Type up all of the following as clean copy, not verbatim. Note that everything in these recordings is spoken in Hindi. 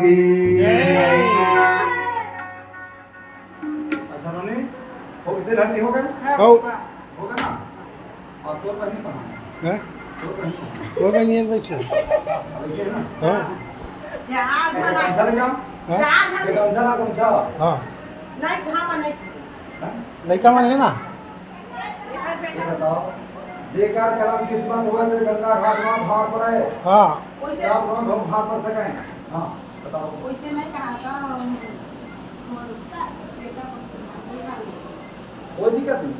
की अच्छा नोनी हो कितने लड़की हो गए हो होगा ना और तो बहन कहाँ है तो बहन कहाँ वो नहीं है बैठे है ना हाँ गमछा ले जाओ ये गमछा ना गमछा हाँ हैं? लड़का मन है ना ये बताओ जेकर कलम किस्मत हुआ तो गंगा घाट में भाव पड़े हाँ सब लोग हम भाव कर सकें हाँ बताओ कोई दिक्कत नहीं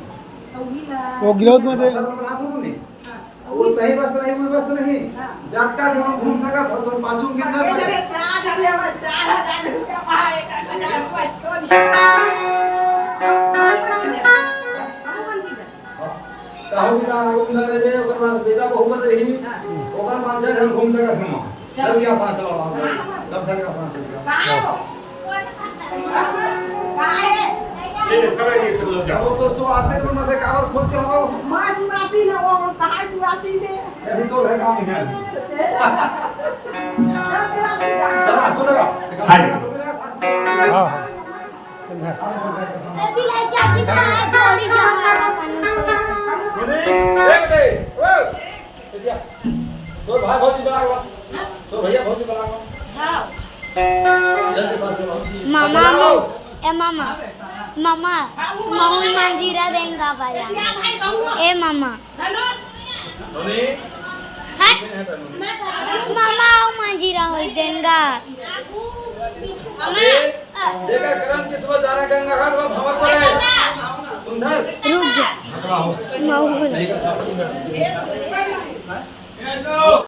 वो गिरोध में दे सब बना दो नहीं वो सही बस नहीं हुई बस नहीं जात का हम घूम सका था तो पाछू गिर जाता साहूदार आगमदार रे ओकर बाद बेटा बहुमत रही ओकर बाद जाए हम घूम सका हम चल गया सांस चला कब चल गया सांस चला ये समय ये सब लोग जाओ वो तो सुवासे में मजे काबर खोज के लाओ अभी तो रह काम है चला सुनेगा हाँ हाँ चल है तो भाई भौजी बना तो भैया भौजी बना जल्दी सांस लो मामा ए मामा मामा महू मंजीरा देंगा बाया ए मामा नोनी हट मामा आओ मंजीरा हो देंगा जेकर करम किस्मत जाना गंगा घाट में भंवर पड़े सुंदर रुक जा महू